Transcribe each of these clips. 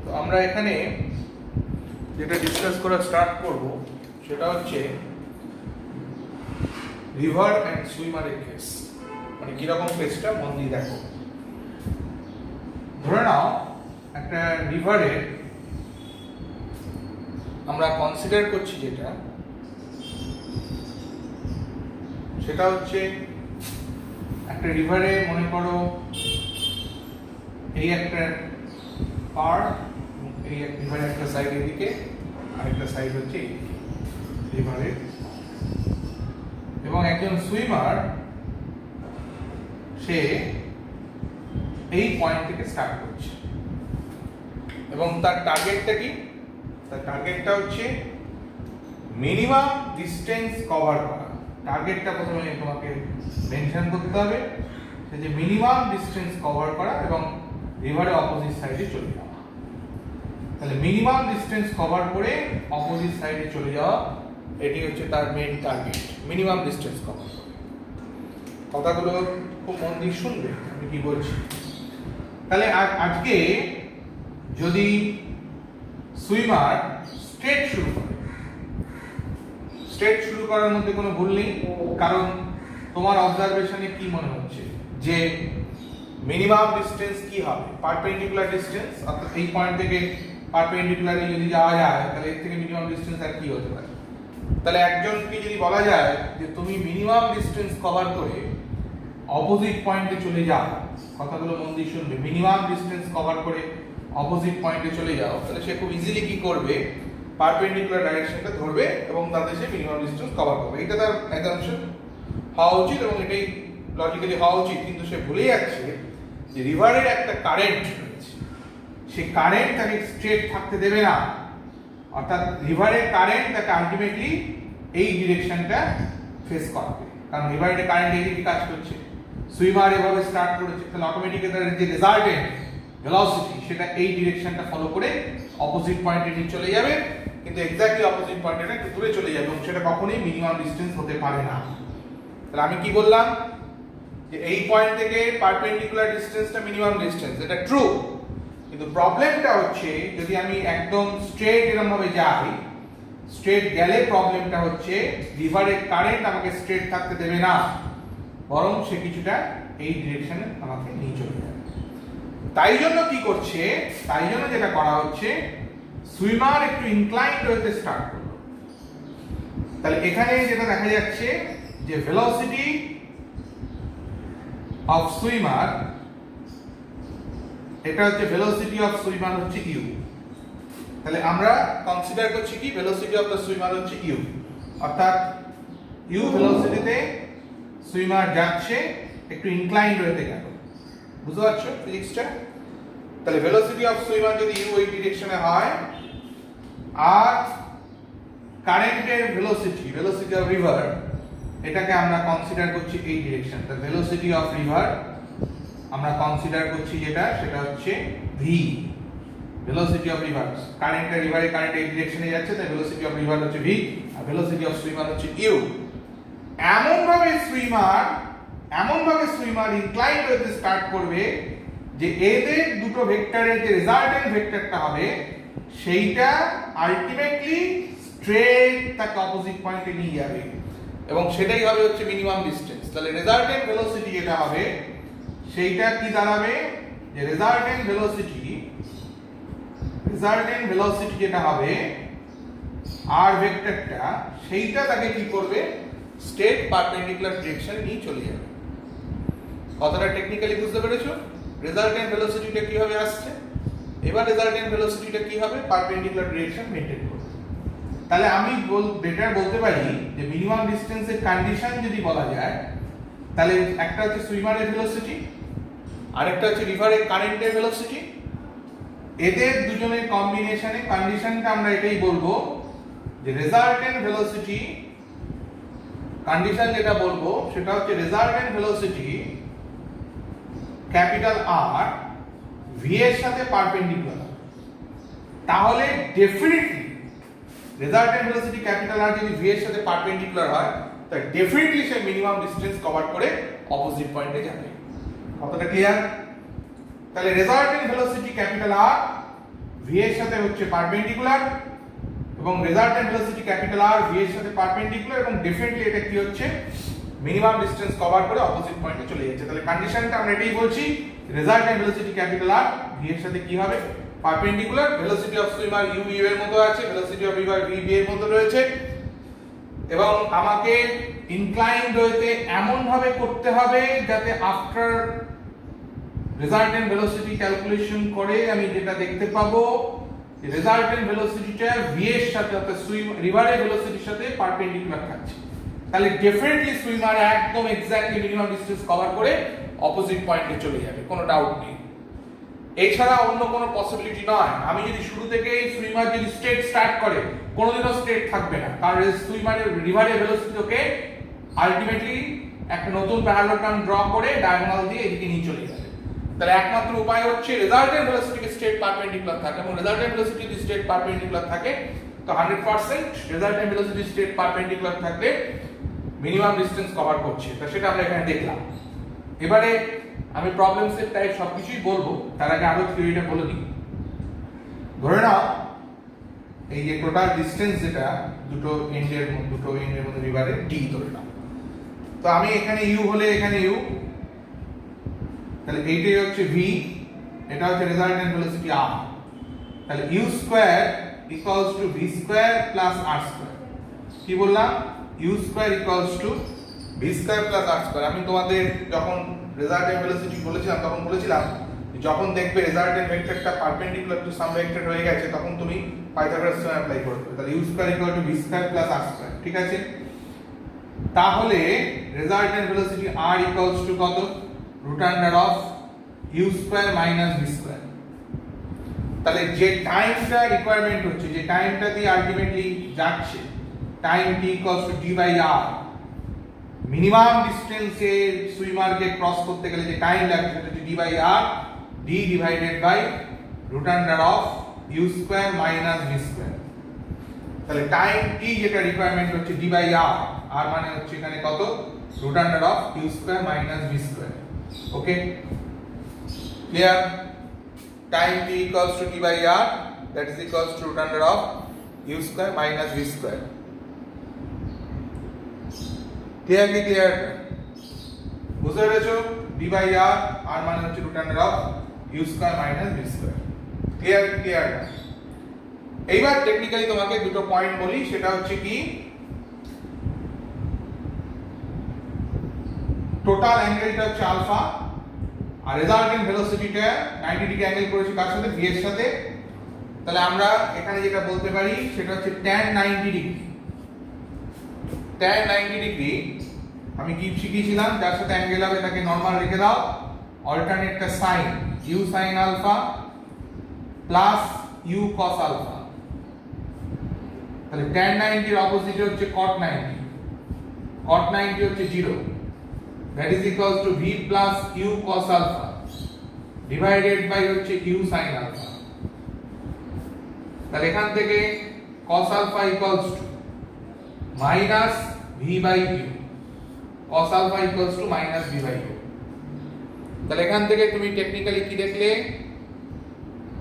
তো আমরা এখানে যেটা ডিসকাস করা স্টার্ট করব সেটা হচ্ছে রিভার অ্যান্ড সুইমারের কেস। মানে কিরকম কেসটা মন দিয়ে দেখো। ধরে নাও একটা রিভারে আমরা কনসিডার করছি সেটা হচ্ছে একটা রিভারে মনে করো এই একটা পার্ট, এই রিভারের একটা সাইড এদিকে আরেকটা সাইড হচ্ছে রিভারের, এবং একজন সুইমার সে এই পয়েন্ট থেকে স্টার্ট করছে এবং তার টার্গেটটা কি? তার টার্গেটটা হচ্ছে মিনিমাম ডিস্টেন্স কভার করা। টার্গেটটা প্রথমে তোমাকে মেনশন করতে হবে, সে যে মিনিমাম ডিস্টেন্স কভার করা এবং রিভারের অপোজিট সাইডে চলে যাওয়া। তাহলে মিনিমাম ডিস্টেন্স কভার করে অপোজিট সাইডে চলে যাওয়া, এটি হচ্ছে তার main target, minimum distance cover করে। কথাগুলো খুব মন দিয়ে শুনবে আমি কি বলছি। তাহলে আজকে যদি সুইমার স্ট্রেট শুরু করার মধ্যে কোনো ভুল নেই, কারণ তোমার অবজারভেশনে কি মনে হচ্ছে যে মিনিমাম ডিস্টেন্স কি হবে? পারপেন্ডিকুলার ডিস্টেন্স, অর্থাৎ এই পয়েন্ট থেকে পারপেন্ডিকুলারে যদি যাওয়া যায় তাহলে এর থেকে মিনিমাম ডিস্টেন্স আর কি হতে পারে? তাহলে একজনকে যদি বলা যায় যে তুমি মিনিমাম ডিস্টেন্স কভার করে অপোজিট পয়েন্টে চলে যাও, কথাগুলো মন দিয়ে শুনবে, মিনিমাম ডিস্টেন্স কভার করে অপোজিট পয়েন্টে চলে যাও, তাহলে সে খুব ইজিলি কি করবে? পারপেন্ডিকুলার ডাইরেকশনটা ধরবে এবং তাতে সে মিনিমাম ডিস্টেন্স কভার করবে। এটা তার অ্যাসাম্পশন হওয়া উচিত এবং এটাই লজিক্যালি হওয়া উচিত। কিন্তু সে ভুলে যাচ্ছে যে রিভারের একটা কারেন্ট রয়েছে, সেই কারেন্ট তাকে স্ট্রেট থাকতে দেবে না। অর্থাৎ রিভারের কারেন্ট তাকে আলটিমেটলি এই ডিরেকশনটা ফেস করাবে, কারণ রিভারের কারেন্ট এইদিকে কাজ করছে। সুইমার এভাবে স্টার্ট করেছে, তাহলে অটোমেটিক্যালি তার যে রেজাল্টেন্ট ভেলোসিটি সেটা এই ডিরেকশনটা ফলো করে অপোজিট পয়েন্টে নিয়ে চলে যাবে, কিন্তু এক্স্যাক্টলি অপোজিট পয়েন্টে না, একটু দূরে চলে যাবে এবং সেটা কখনোই মিনিমাম ডিস্টেন্স হতে পারে না। তাহলে আমি কি বললাম যে এই পয়েন্ট থেকে পারপেন্ডিকুলার ডিস্টেন্সটা মিনিমাম ডিস্টেন্স, এটা ট্রু। কিন্তু প্রবলেমটা হচ্ছে যদি আমি একদম স্ট্রেট এরকম ভাবে যাই, স্ট্রেট গেলে প্রবলেমটা হচ্ছে রিভারের কারেন্ট আমাকে স্ট্রেট থাকতে দেবে না, বরং সে কিছুটা এই ডিরেকশনে আমাকে নিয়ে চলে যাবে। তাই জন্য কি করছে? তাই জন্য যেটা করা হচ্ছে, সুইমার একটু ইনক্লাইন্ড হতে স্টার্ট করলো। তাহলে এখানে যেটা দেখা যাচ্ছে যে ভেলোসিটি অফ সুইমার, এটা হচ্ছে ভেলোসিটি অফ সুইমার হচ্ছে ইউ। তাহলে আমরা কনসিডার করছি কি ভেলোসিটি অফ দ্য সুইমার হচ্ছে ইউ, অর্থাৎ ইউ ভেলোসিটিতে সুইমার যাচ্ছে, একটু ইনক্লাইন্ড হতে গেল। বুঝতে পারছো ফিজিক্সটা? তাহলে ভেলোসিটি অফ সুইমার যদি ইউ এই ডিরেকশনে হয়, আর কারেন্টের ভেলোসিটি অফ রিভার, এটাকে আমরা কনসিডার করছি এই ডিরেকশন। তাহলে ভেলোসিটি অফ রিভার আমরা কনসিডার করছি সেটা হচ্ছে ভি, ভেলোসিটি অফ রিভার। কারেন্টের রিভারে কারেন্ট এই ডিরেকশনে যাচ্ছে, তাই ভেলোসিটি অফ রিভার হচ্ছে ভি, আর ভেলোসিটি অফ সুইমার হচ্ছে ইউ। এমনভাবে সুইমার ইনক্লাইন্ড হতে স্টার্ট করবে যে এদের দুটো ভেক্টরের যে রেজাল্টেন্ট ভেক্টরটা হবে সেইটা আলটিমেটলি স্ট্রেট তাকে অপোজিট পয়েন্টে নিয়ে যাবে এবং সেটাই হবে হচ্ছে মিনিমাম ডিস্টেন্স। তাহলে রেজাল্টেন্ট ভেলোসিটি যেটা হবে সেইটা কি দাঁড়াবে? যে রেজাল্টেন্ট ভেলোসিটি যেটা হবে আর ভেক্টরটা, সেইটা তাকে কি করবে? স্ট্রেট পারপেন্ডিকুলার ডিরেকশন নিয়ে চলে যাবে। কতটা টেকনিক্যালি বুঝতে পেরেছো? রেজাল্টেন্ট ভেলোসিটিটা কিভাবে আসছে, এবার রেজাল্টেন্ট ভেলোসিটিটা কি হবে? পারপেন্ডিকুলার ডিরেকশন মেইনটেইন করবে। তাহলে আমি বেটার বলতে পারি যে মিনিমাম ডিস্টেন্সের কন্ডিশন যদি বলা যায়, তাহলে একটা হচ্ছে সুইমারের ভেলোসিটি, আরেকটা হচ্ছে রিভারের কারেন্টের ভেলোসিটি। এদের দুজনের কম্বিনেশনে কন্ডিশনটা আমরা এটাই বলবো যে রেজাল্টেন্ট ভেলোসিটি, কন্ডিশন যেটা বলবো সেটা হচ্ছে resultant velocity capital R V এর সাথে পারপেন্ডিকুলার। তাহলে definitely resultant velocity capital R যদি ভি এর সাথে পারপেন্ডিকুলার হয়, তাহলে ডেফিনেটলি সে মিনিমাম ডিস্টেন্স কভার করে অপোজিট পয়েন্টে যাবে। কতটা ক্লিয়ার? তাহলে resultant velocity capital R v এর সাথে হচ্ছে পারপেন্ডিকুলার এবং resultant velocity capital R v এর সাথে পারপেন্ডিকুলার এবং ডেফিনেটলি এটা কি হচ্ছে মিনিমাম ডিসটেন্স কভার করে অপোজিট পয়েন্টে চলে যাচ্ছে। তাহলে কন্ডিশনটা আমরা এটাই বলছি, resultant velocity capital R v এর সাথে কি হবে perpendicular, velocity of swimmer u এর মতো আছে, ভেলোসিটি অফ রিভার v এর মতো রয়েছে এবং আমাকে ইনক্লাইন্ড হইতে এমন ভাবে করতে হবে যাতে আফটার রেজাল্টেন্ট ভেলোসিটি ক্যালকুলেশন করে আমি যেটা দেখতে পাবো রেজাল্টেন্ট ভেলোসিটিটা v এর সাথে অর্থাৎ রিভারের ভেলোসিটির সাথে পারপেন্ডিকুলার থাকছে। তাহলে ডেফিনেটলি সুইমার একদম এক্স্যাক্টলি মিনিমাম ডিসটেন্স কভার করে অপোজিট পয়েন্টে চলে যাবে, কোনো ডাউট নেই। এছাড়া অন্য কোনো পসিবিলিটি নয়। আমি যদি শুরু থেকে সুইমার যদি স্ট্রেট স্টার্ট করে কোনোদিনও স্ট্রেট থাকবে না, কারণ সুইমারের রিভারের ভেলোসিটিকে আলটিমেটলি একটা নতুন প্যারালোগ্রাম ড্র করে ডায়াগোনাল দিয়ে এদিকে নিয়ে চলে যাবে। তাহলে একমাত্র উপায় হচ্ছে রেজাল্টেন্ট ভেলোসিটিকে স্ট্রেট পারপেন্ডিকুলার থাকে এবং রেজাল্টেন্ট ভেলোসিটি যদি স্ট্রেট পারপেন্ডিকুলার থাকে তো 100% রেজাল্টেন্ট ভেলোসিটি স্ট্রেট পারপেন্ডিকুলার থাকলে মিনিমাম ডিসটেন্স কভার করছে। তো সেটা আমরা এখানে দেখলাম। এবারে আমি প্রবলেমসের টাইপ সবকিছুই বলবো, তার আগে আরো থিওরিটা বলে দিই। ধরে নাও এই যে টোটাল ডিসটেন্স যেটা দুটো এন্ডের মধ্যে রিভারে d ধরে নাও, তো আমি এখানে u হলে এখানে u, তাহলে এইটাই হচ্ছে v, এটা হচ্ছে রেজাল্টেন্ট ভেলোসিটি r, তাহলে u square equals two v square plus r square. কি বললাম? u square equals two v square plus r square. আমি তোমাদের যখন রেজাল্টেন্ট ভেলোসিটি বলেছিলাম তখন বলেছিলাম যখন দেখবে রেজাল্টেন্ট ভেক্টরটা পারপেন্ডিকুলার টু সাম ভেক্টর হয়ে গেছে তখন তুমি পাইথাগোরাস থিওরেম অ্যাপ্লাই করবে। তাহলে u square equal to v square plus r square, ঠিক আছে? তাহলে resultant velocity r equals to কত? Root under of u square minus v square. তাহলে যে টাইমটা রিকোয়ারমেন্ট হচ্ছে, যে টাইমটা দিয়ে আলটিমেটলি যাচ্ছে, time t equals to d by r, minimum ডিসটেন্সে সুইমারকে ক্রস করতে গেলে যে টাইম লাগছে সেটা হচ্ছে d by r, d divided by root under of u square minus v square. তাহলে টাইম t যেটা রিকোয়ারমেন্ট হচ্ছে d বাই r, r মানে হচ্ছে এখানে কত? Root under of u square minus v square. Okay, clear? Time t equals to d by r, that is equals to root under of u square minus v square. Clear কি clear? বুঝতে পেরেছো? d by r, r মানে হচ্ছে root under of u square minus v square. Clear কি clear? এইবার technically তোমাকে দুটো point বলি, সেটা হচ্ছে কি টোটাল অ্যাঙ্গেলটা হচ্ছে আলফা আর রেজাল্টেন্ট ভেলোসিটিটা 90 ডিগ্রি অ্যাঙ্গেল করেছি কার সাথে? v এর সাথে। তাহলে আমরা এখানে যেটা বলতে পারি সেটা হচ্ছে tan 90 ডিগ্রি। tan 90 ডিগ্রি আমি কি শিখিয়েছিলাম? যার সাথে অ্যাঙ্গেল হবে তাকে নরমাল রেখে দাও, অল্টারনেটটা sine u sin alpha plus u cos alpha. তাহলে tan 90 এর অপোজিট হচ্ছে cot 90, cot 90 হচ্ছে 0, that is equals to v plus u cos alpha divided by হচ্ছে u sin alpha। তাহলে এখান থেকে cos alpha equals to minus v by u, cos alpha equals to minus v by u। তাহলে এখান থেকে তুমি technically কি দেখলে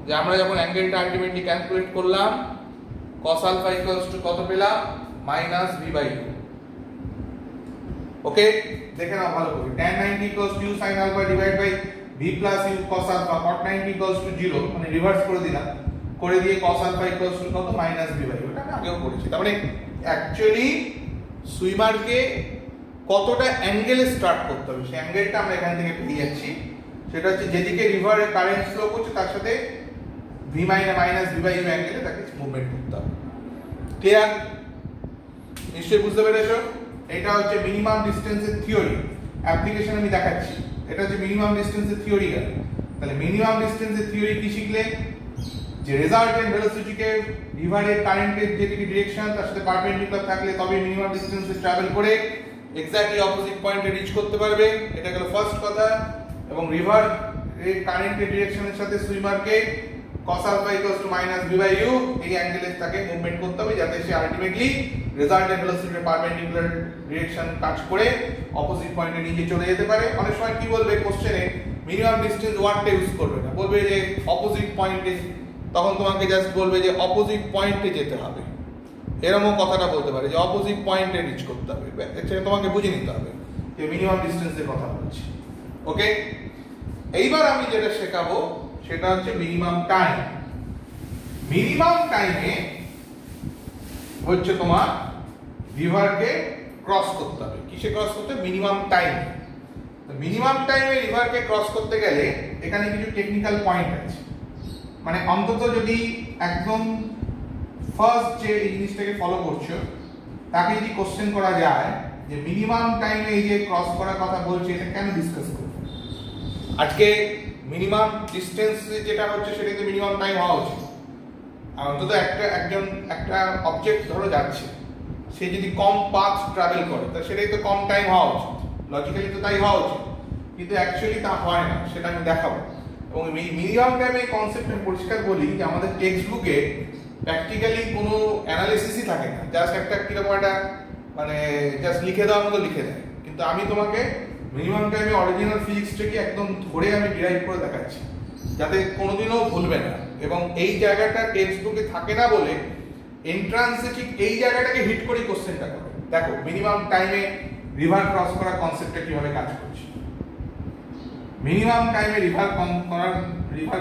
যে আমরা যখন অ্যাঙ্গেলটা আলটিমেটলি ক্যালকুলেট করলাম cos alpha equals to কত পেলাম? minus v by u। ওকে, দেখে নাও ভালো করে। tan 90 equals to u sin alpha divided by v plus u cos alpha, cot 90 equals to 0, মানে রিভার্স করে দিলাম, করে দিয়ে cos alpha equals to কত? minus v by u। এটা আমি আগেও করেছি। তার মানে অ্যাকচুয়ালি সুইমারকে কতটা অ্যাঙ্গেলে স্টার্ট করতে হবে সেই অ্যাঙ্গেলটা আমরা এখান থেকে পেয়ে যাচ্ছি। সেটা হচ্ছে যেদিকে রিভারের কারেন্ট ফ্লো করছে তার সাথে v minus v by u অ্যাঙ্গেলে তাকে মুভমেন্ট করতে হবে। ক্লিয়ার? নিশ্চয়ই বুঝতে পেরেছো? এটা হচ্ছে মিনিমাম ডিসটেন্সের থিওরি, অ্যাপ্লিকেশন আমি দেখাচ্ছি। এটা হচ্ছে মিনিমাম ডিসটেন্সের থিওরি গেল। তাহলে মিনিমাম ডিসটেন্সের থিওরি কি শিখলে? যে রেজাল্টেন্ট ভেলোসিটিকে রিভারের কারেন্টের যেদিকে ডিরেকশন তার সাথে পারপেন্ডিকুলার থাকলে তবে মিনিমাম ডিসটেন্সে ট্রাভেল করে এক্স্যাক্টলি অপোজিট পয়েন্টে রিচ করতে পারবে। এটা গেল ফার্স্ট কথা। এবং রিভার এর কারেন্টের ডিরেকশনের সাথে সুইমারকে cos alpha equals to minus v by u এই অ্যাঙ্গেলে তাকে মুভমেন্ট করতে হবে যাতে সে আলটিমেটলি রেজাল্টেন্ট ভেলোসিটির পারপেন্ডিকুলার ডিরেকশন কাজ করে অপোজিট পয়েন্টে নিয়ে চলে যেতে পারে। অনেক সময় কি বলবে কোশ্চেনে মিনিমাম ডিসটেন্স ওয়ার্ডটা ইউজ করবে না, বলবে যে অপোজিট পয়েন্টে তখন তোমাকে জাস্ট বলবে যে অপোজিট পয়েন্টে যেতে হবে, এরকমও কথাটা বলতে পারে যে অপোজিট পয়েন্টে রিচ করতে হবে, সেটা তোমাকে বুঝে নিতে হবে যে মিনিমাম ডিস্টেন্সের কথা বলছি। ওকে, এইবার আমি যেটা শেখাবো সেটা হচ্ছে মিনিমাম টাইম। মিনিমাম টাইমে হচ্ছে তোমার রিভারকে ক্রস করতে হবে। কিসে ক্রস করতে? Minimum time. মিনিমাম টাইমে রিভারকে ক্রস করতে গেলে এখানে কিছু টেকনিক্যাল পয়েন্ট আছে, মানে অন্তত যদি একদম ফার্স্ট যে এই জিনিসটাকে ফলো করছো তাকে যদি কোশ্চেন করা যায় যে মিনিমাম টাইমে এই যে ক্রস করার কথা বলছে এটা কেন ডিসকাস করবো, আজকে মিনিমাম ডিস্টেন্স যেটা হচ্ছে সেটাতে মিনিমাম টাইম হওয়া উচিত। আর অন্তত একটা অবজেক্ট ধরো যাচ্ছে, সে যদি কম পাথ ট্রাভেল করে তা সেটাই তো কম টাইম হওয়া উচিত, লজিক্যালি তো তাই হওয়া উচিত, কিন্তু অ্যাকচুয়ালি তা হয় না, সেটা আমি দেখাবো। এবং মিনিমাম টাইমে কনসেপ্ট আমি পরিষ্কার বলি যে আমাদের টেক্সট বুকে প্র্যাকটিক্যালি কোনো অ্যানালিসিসই থাকে না, জাস্ট একটা কিরকম একটা মানে জাস্ট লিখে দেওয়ার মতো লিখে দেয়। কিন্তু আমি তোমাকে মিনিমাম টাইমে অরিজিনাল ফিজিক্সটাকে একদম ধরে আমি ডিরাইভ করে দেখাচ্ছি যাতে কোনোদিনও ভুলবে না। এবং এই জায়গাটা টেক্সট বুকে থাকে না বলে এন্ট্রান্সে ঠিক এই জায়গাটাকে হিট করে কোশ্চেনটা করে। দেখো মিনিমাম টাইমে রিভার ক্রস করার কনসেপ্টটা কিভাবে কাজ করছে, মিনিমাম টাইমে রিভার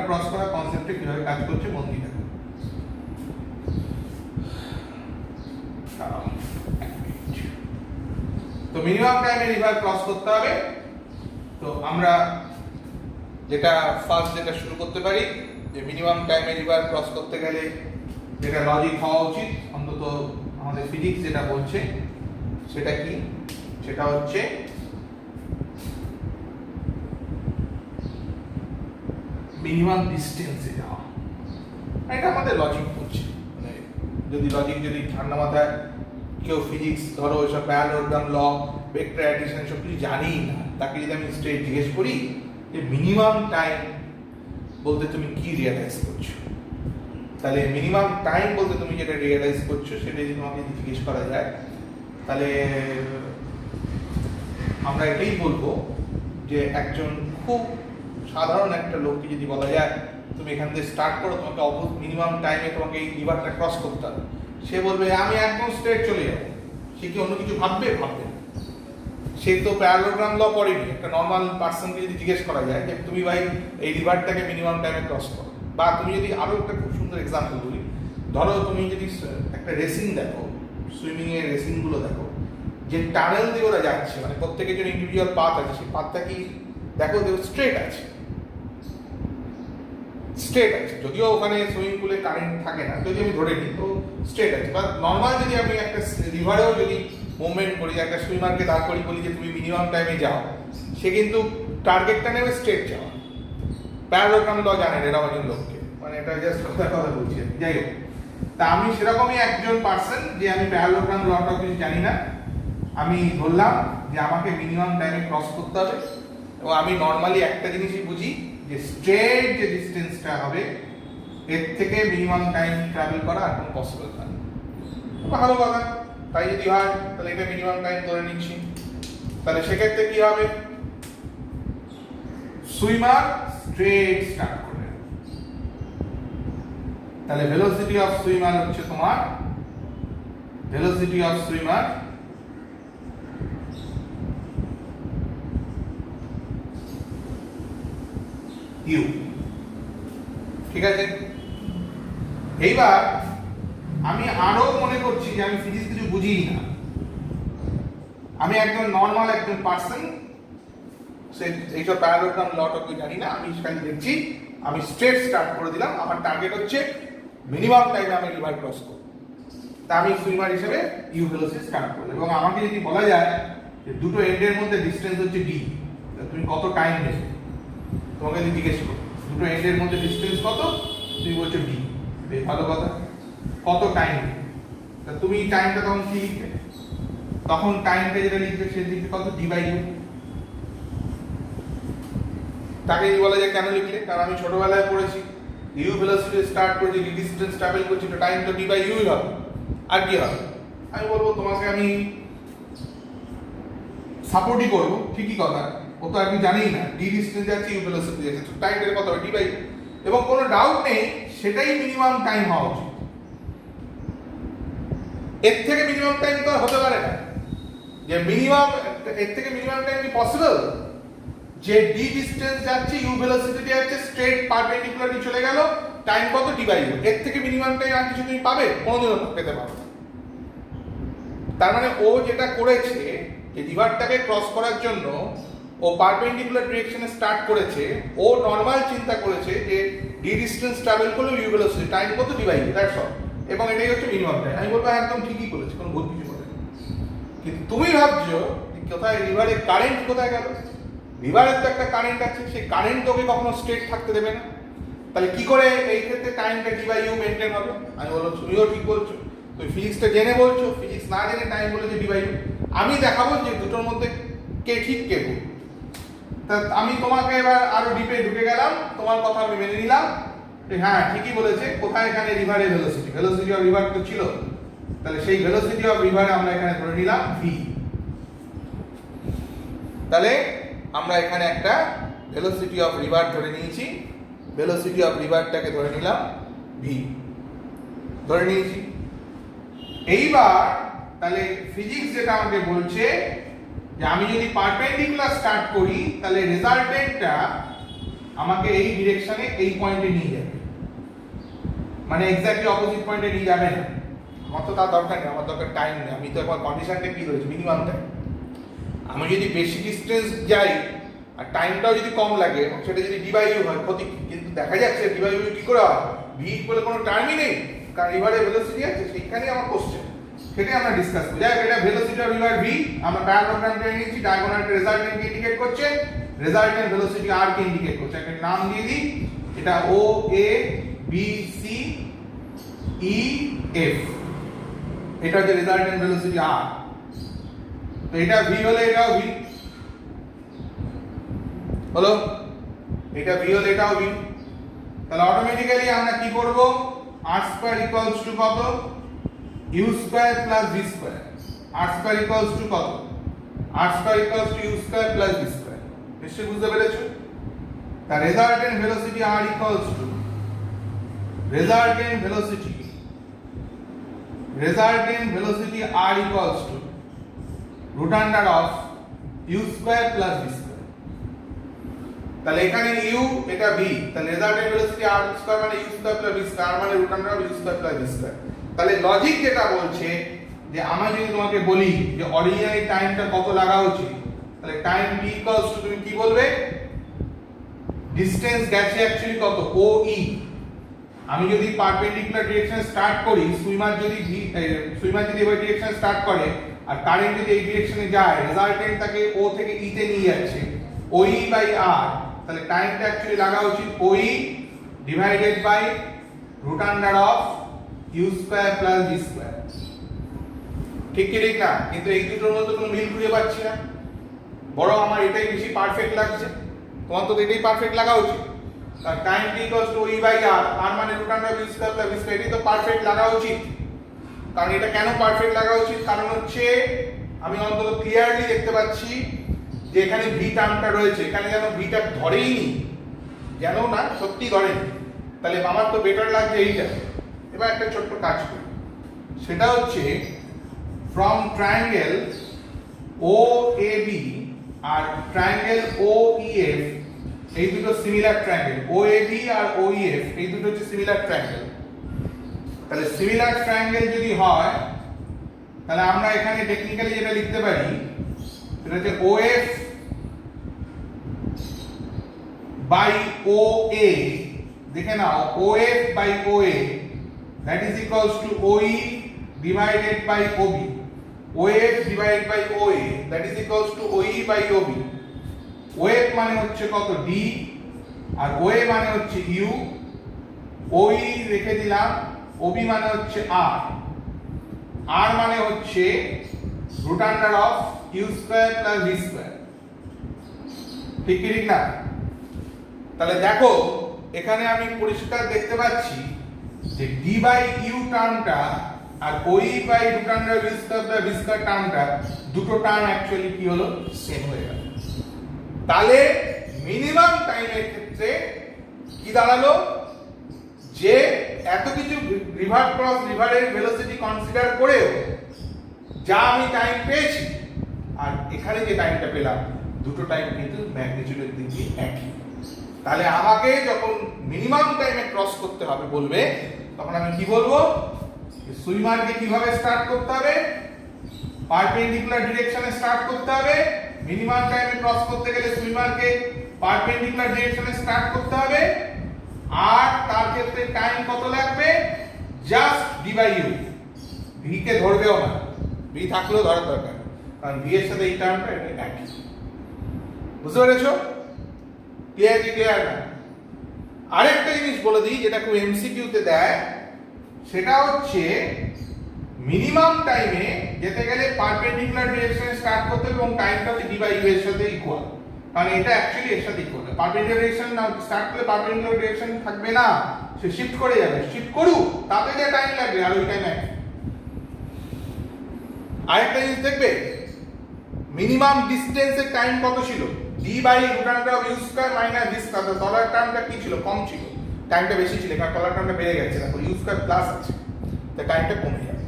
ক্রস করার কনসেপ্টটা কিভাবে কাজ করছে মন দিয়ে দেখো। তো মিনিমাম টাইমে রিভার ক্রস করতে হবে। তো আমরা যেটা শুরু করতে পারি যে মিনিমাম টাইমে রিভার ক্রস করতে গেলে যেটা লজিক হওয়া উচিত, অন্তত আমাদের ফিজিক্স যেটা বলছে সেটা কি, সেটা হচ্ছে মিনিমাম ডিস্টেন্সে যাওয়া। এটা আমাদের লজিক বলছে, মানে যদি ঠান্ডা মাথায় কেউ ফিজিক্স ধরো এসব প্যারালোগ্রাম ল, ভেক্টর অ্যাডিশন সব কিছু জানিই না, তাকে যদি আমি স্ট্রেট জিজ্ঞেস করি যে মিনিমাম টাইম বলতে তুমি কি রিয়ালাইজ করছো, তাহলে মিনিমাম টাইম বলতে তুমি যেটা রিয়ালাইজ করছো সেটা যদি তোমাকে জিজ্ঞেস করা যায় তাহলে আমরা এটাই বলবো যে একজন খুব সাধারণ একটা লোককে যদি বলা যায় তুমি এখান থেকে স্টার্ট করো, তোমাকে মিনিমাম টাইমে তোমাকে এই রিভারটা ক্রস করতে হবে, সে বলবে আমি একদম স্ট্রেট চলে যাবো। সে কি অন্য কিছু ভাববে? ভাববে না। সে তো প্যারালোগ্রাম ল পড়েনি। একটা নর্মাল পার্সনকে যদি জিজ্ঞেস করা যায় যে তুমি ভাই এই রিভারটাকে মিনিমাম টাইমে ক্রস করো, বা তুমি যদি আরো একটা খুব সুন্দর এক্সাম্পল বলি, ধরো তুমি যদি একটা রেসিং দেখো, সুইমিং এর রেসিং গুলো দেখো, যে টানেল দিয়ে ওরা যাচ্ছে, মানে প্রত্যেকের জন্য ইন্ডিভিজুয়াল পাথ আছে, সেই পাথটা কি দেখো স্ট্রেট আছে, যদিও ওখানে সুইমিং পুলে কারেন্ট থাকে না, যদি আমি ধরে নিই তো স্ট্রেট আছে। বা নর্মাল যদি আমি একটা রিভারেও যদি মুভমেন্ট করি, একটা সুইমারকে দাঁড় করি, বলি যে তুমি মিনিমাম টাইমে যাও, সে কিন্তু টার্গেটটা নেবে স্ট্রেট যাওয়া। প্যারালোগ্রাম ল জানেন এরকম একজন লোককে, মানে এটা জাস্ট কথা বলছি। যাই হোক, তা আমি সেরকমই একজন পার্সন যে আমি প্যারালোগ্রাম লটা কিছু জানি না, আমি ধরলাম যে আমাকে মিনিমাম টাইমে ক্রস করতে হবে, এবং আমি নর্মালি একটা জিনিসই বুঝি যে স্ট্রেট যে ডিস্টেন্সটা হবে এর থেকে মিনিমাম টাইম ট্রাভেল করা আর কোনো পসিবল না। ভালো কথা, তাই যদি হয় তাহলে এটা মিনিমাম টাইম ধরে নিচ্ছি। তাহলে সেক্ষেত্রে কি হবে, সুইমার স্ট্রেট স্টার্ট করবে, তাহলে ভেলোসিটি অফ সুইমার হচ্ছে তোমার ইউ। ঠিক আছে, এইবার আমি আরো মনে করছি যে আমি ফিজিক্স কিছু বুঝিই না, আমি একজন নর্মাল একজন পার্সন, এইসব প্যারালোগ্রাম লটকে জানি না, আমি সেখানে দেখছি আমি স্ট্রেট স্টার্ট করে দিলাম, আমার টার্গেট হচ্ছে মিনিমাম টাইমে আমি রিভার ক্রস করব, তা আমি সুইমার হিসেবে ইউ ভেলোসিটি স্টার্ট করলাম। এবং আমাকে যদি বলা যায় যে দুটো এন্ডের মধ্যে ডিস্টেন্স হচ্ছে ডি, তুমি কত টাইম নেবে, তোমাকে যদি জিজ্ঞেস করো দুটো এন্ডের মধ্যে ডিস্টেন্স কত, তুমি বলছো ডি, বেশ ভালো কথা, কত টাইম, তা তুমি টাইমটা তখন কি লিখবে, তখন টাইমটা যেটা লিখবে সে লিখবে কত, ডি বাই ইউ। তাকে যদি বলা যায় কেন লিখলে, কারণ আমি ছোটবেলায় পড়েছি ইউ ভেলোসিটি স্টার্ট করেছি, ডিস্টেন্স ট্রাভেল করছি, তো টাইম তো ডি বাই ইউই হবে, আর কি হবে। আমি বলবো তোমাকে আমি সাপোর্টই করবো, ঠিকই কথা, ও তো আপনি জানেই না ডি ডিস্টেন্স যাচ্ছে ইউ ভেলোসিটি যাচ্ছে, তো টাইমটা কত হবে, ডি বাই ইউ। এবং কোনো ডাউট নেই সেটাই মিনিমাম টাইম হওয়া উচিত। এর থেকে মিনিমাম টাইম তো হতে পারে না, যে মিনিমাম এর থেকে মিনিমাম টাইম কি পসিবল? যে ডি ডিসটেন্স যাচ্ছে, ইউ ভেলোসিটি যাচ্ছে, স্ট্রেট পারপেন্ডিকুলারলি চলে গেল, টাইম কত ডিভাইড, এর থেকে মিনিমাম টাইম আর কিছু তুমি পাবে? কোনোদিনও পেতে পারবে না। তার মানে ও যেটা করেছে, যে রিভারটাকে ক্রস করার জন্য ও পারপেন্ডিকুলার ডিরেকশনে স্টার্ট করেছে, ও নরমাল চিন্তা করেছে যে ডি ডিসটেন্স ট্রাভেল করলে ইউ ভেলোসিটি, টাইম কত ডিভাইড, দ্যাটস অল, এবং এটাই হচ্ছে মিনিমাম টাইম। আমি বলবো একদম ঠিকই করেছে, কোনো ভুল কিছু করে। কিন্তু তুমি ভাবছো কোথায় রিভারের কারেন্ট কোথায় গেল? রিভারের তো একটা কারেন্ট আছে, সেই কারেন্ট তোকে কখনো স্ট্রেট থাকতে দেবে না। তাহলে কি করে এই ক্ষেত্রে টাইমটা ডি বাই ইউ মেনটেন হবে? আমি বললাম তুমিও ঠিক বলছো, তুমি ফিজিক্সটা জেনে বলছো, ফিজিক্স না জেনে টাইম বলেছে ডি বাই ইউ। আমি দেখাবো যে দুটোর মধ্যে কে ঠিক কে ভুল। তা আমি তোমাকে এবার আরো ডিপে ঢুকে গেলাম, তোমার কথা আমি মেনে নিলাম যে হ্যাঁ ঠিকই বলেছে। কোথায় এখানে রিভারের ভেলোসিটি, ভেলোসিটি অফ রিভার তো ছিল, তাহলে সেই ভেলোসিটি অফ রিভারে আমরা এখানে ধরে নিলাম ভি। তাহলে আমরা এখানে একটা ভেলোসিটি অফ রিভার ধরে নিয়েছি, ভেলোসিটি অফ রিভারটাকে ধরে নিলাম ভি, ধরে নিয়েছি। এইবার তাহলে ফিজিক্স যেটা আমাকে বলছে যে আমি যদি পারপেন্ডিকুলার স্টার্ট করি, তাহলে রেজাল্টেন্টটা আমাকে এই ডিরেকশনে এই পয়েন্টে নিয়ে যাবে, মানে এক্স্যাক্টলি অপোজিট পয়েন্টে নিয়ে যাবে না। আমার তো তার দরকার নেই, আমার দরকার টাইম নেই। আমি তো এখন কন্ডিশনটা কি রয়েছে, মিনিমাম টাইম। আমি যদি বেশি ডিস্টেন্স যাই আর টাইমটাও যদি কম লাগে, সেটা যদি ডি বাই ইউ হয় ক্ষতি কি? কিন্তু দেখা যাচ্ছে ডি বাই ইউ কি করে হয়, ভি বলে কোনো টার্মই নেই, কারণ রিভারের ভেলোসিটি আছে, সেইখানেই আমার কোশ্চেন, সেটাই আমরা ডিসকাস করি। যাই এটা ভেলোসিটি অফ রিভার ভি, আমরা ডায়াগ্রাম করে নিয়েছি, ডায়াগোনালটা রেজাল্টেন্টকে ইন্ডিকেট করছে, রেজাল্টেন্ট ভেলোসিটি আর কে ইন্ডিকেট করছে। একটা নাম দিয়ে দিই, এটা ও A B C E F, এটা হচ্ছে রেজাল্টেন্ট ভেলোসিটি আর। তো এটা ভি হলে এটাও ভি হলো, এটা ভি হলে এটাও ভি। তাহলে অটোমেটিক্যালি আমরা কি করব, আর স্কয়ার ইকুয়ালস টু কত, u square plus v square. R square equals to কত, R square equals to u square plus v square. নিশ্চয়ই বুঝতে পেরেছো? তার resultant velocity R equals to resultant velocity r equals to root under of u square plus v square। তাহলে এখানে u, এটা v, তাহলে resultant velocity r square মানে u square plus v square মানে root under of u square plus v square। তাহলে logic যেটা বলছে যে আমি যদি তোমাকে বলি যে অরিজিনালি টাইমটা কত লাগা উচিত, তাহলে টাইম t equals to তুমি কি বলবে, ডিসটেন্স গেছে অ্যাকচুয়ালি কত, ও ই। আমি যদি পারপেন্ডিকুলার ডিরেকশন স্টার্ট করি, সুইমার যদি ওই ডিরেকশন স্টার্ট করে আর কারেন্ট যদি এই ডিরেকশনে যায়, রেজাল্টেন্ট তাকে ও থেকে ই তে নিয়ে যাচ্ছে, ও ই বাই আর। তাহলে টাইমটা অ্যাকচুয়ালি লাগা উচিত O E divided by root under of you square plus v square. ঠিক কি ঠিক না? কিন্তু এই দুটোর মধ্যে কোনো মিল খুঁজে পাচ্ছি না, বরং আমার এটাই বেশি পারফেক্ট লাগছে। তোমার তো এটাই পারফেক্ট লাগা উচিত। আর time t equals to e by r, r মানে root under of u square plus v square, এটাই তো পারফেক্ট লাগা উচিত। কারণ এটা কেন পারফেক্ট লাগা উচিত, কারণ হচ্ছে আমি অন্তত ক্লিয়ারলি দেখতে পাচ্ছি যে এখানে v টার্মটা রয়েছে, এখানে যেন v টা ধরেই নি, যেন না সত্যি ধরেনি। তাহলে আমার তো বেটার লাগছে এইটা। এবার একটা ছোট্ট কাজ করি, সেটা হচ্ছে ফ্রম ট্রায়াঙ্গেল OAB আর ট্রায়াঙ্গেল OEF, এই দুটো সিমিলার ট্রায়াঙ্গেল, OAB আর OEF এই দুটো হচ্ছে সিমিলার ট্রায়াঙ্গেল। তাহলে সিমিলার ট্রায়াঙ্গেল যদি হয়, তাহলে আমরা এখানে টেকনিক্যালি যেটা লিখতে পারি সেটা হচ্ছে OF বাই OA। দেখে নাও, OF by OA that is equals to OE divided by OB, OF divided by OA that is equals to OE by OB। OF মানে হচ্ছে কত, D, আর OA মানে হচ্ছে U, OE রেখে দিলাম, OB মানে হচ্ছে R, R মানে হচ্ছে root under of U square plus V square। ঠিক কি ঠিক না? তাহলে দেখো এখানে আমি পরিষ্কার দেখতে পাচ্ছি যে D by U টার্মটা R OE by root under V square plus V square টার্মটা, দুটো টার্ম অ্যাকচুয়ালি কি হলো, সেম হয়ে গেল। তাহলে মিনিমাম টাইমের ক্ষেত্রে কি দাঁড়ালো, যে এত কিছু রিভার ক্রস রিভারের ভেলোসিটি কনসিডার করেও যা আমি টাইম পেয়েছি আর এখানে যে টাইমটা পেলাম, দুটো টাইম কিন্তু ম্যাগনিটিউডের দিক দিয়ে একই। তাহলে আমাকে যখন মিনিমাম টাইমে ক্রস করতে হবে বলবে, তখন আমি কি বলবো? সুইমারকে কিভাবে স্টার্ট করতে হবে? পারপেন্ডিকুলার ডিরেকশনে স্টার্ট করতে হবে। মিনিমাম টাইমে ক্রস করতে গেলে সুইমারকে পারপেন্ডিকুলার ডিরেকশনে স্টার্ট করতে হবে। আর তার ক্ষেত্রে টাইম কত লাগবে? Just D by u. V কে ধরবেও না, ভি থাকলেও ধরার দরকার, কারণ ভি এর সাথে এই টার্মটা একই। বুঝতে পেরেছো? ক্লিয়ার না? আরেকটা জিনিস বলে দিই, যেটা খুব এমসিকিউ তে দেয়, সেটা হচ্ছে মিনিমাম টাইমে যেতে গেলে পারপেন্ডিকুলার ডিরেকশনে স্টার্ট করতে হবে এবং টাইমটা ডি বাই ইউ এর সাথে ইকুয়াল, কারণ এটা অ্যাকচুয়ালি এর সাথে ইকুয়াল। পারপেন্ডিকুলার ডিরেকশন না স্টার্ট করলে পারপেন্ডিকুলার ডিরেকশন থাকবে না, সে শিফট করে যাবে। শিফট করুক, তাতে যে টাইম লাগবে আর ওই টাইম একই। আরেকটা জিনিস দেখবে, মিনিমাম ডিসটেন্সের টাইম কত ছিল? D by root under of you square minus V square. তলার টার্মটা কি ছিল? কম ছিল, টাইমটা বেশি ছিল, কারণ তলার টার্মটা বেড়ে গেছে, তারপর ইউ স্কয়ার প্লাস আছে, তাই টাইমটা কমে যাবে।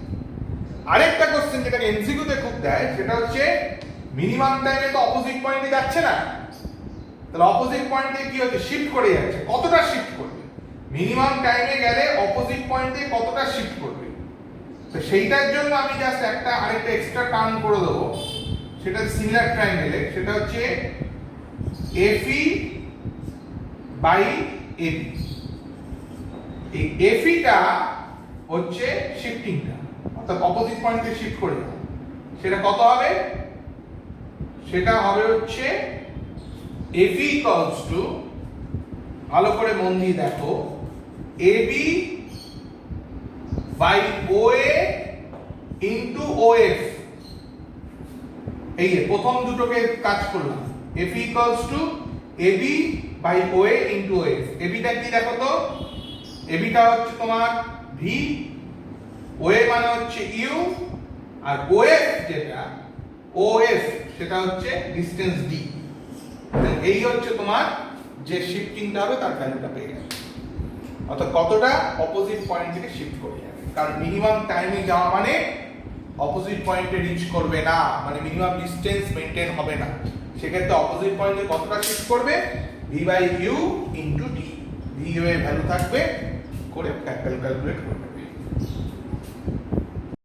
আরেকটা কোশ্চেন যেটাকে এমসিকিউ তে খুব দেয়, সেটা হচ্ছে মিনিমাম টাইমে তো অপোজিট পয়েন্টে যাচ্ছে না, তাহলে অপোজিট পয়েন্টে কি হচ্ছে? শিফট করে যাচ্ছে। কতটা শিফট করবে? মিনিমাম টাইমে গেলে অপোজিট পয়েন্টে কতটা শিফট করবে? তো সেইটার জন্য আমি জাস্ট আরেকটা এক্সট্রা টার্ম করে দেবো, সেটা সিমিলার ট্রায়াঙ্গেলে, সেটা হচ্ছে এফই বাই এবি। এই এফইটা হচ্ছে শিফটিংটা, অর্থাৎ অপোজিট পয়েন্টে শিফট করে যাবে। সেটা কত হবে? সেটা হবে হচ্ছে এফই ইকুয়ালস টু, ভালো করে মন দিয়ে দেখো, AB by OA into OF. এই যে প্রথম দুটোকে কাজ করলাম, F equals to AB by OA into OF. এবিটা কি দেখো তো? এবিটা হচ্ছে তোমার ভি, ওএ মানে হচ্ছে ইউ, আর ওএফ যেটা ওএফ সেটা হচ্ছে ডিসটেন্স ডি। এই হচ্ছে তোমার যে শিফটিংটা হবে তার ভ্যালুটা পেয়ে গেছে, অর্থাৎ কতটা অপোজিট পয়েন্ট থেকে শিফট করে যাবে। কারণ মিনিমাম টাইমে যাওয়া মানে অপোজিট পয়েন্টে রিচ করবে না, মানে মিনিমাম ডিসটেন্স মেইনটেইন হবে না। সেক্ষেত্রে অপোজিট পয়েন্টে কতটা শিফট করবে? V by U into D. V U এর ভ্যালু থাকবে, করে ক্যালকুলেট করে নেবে।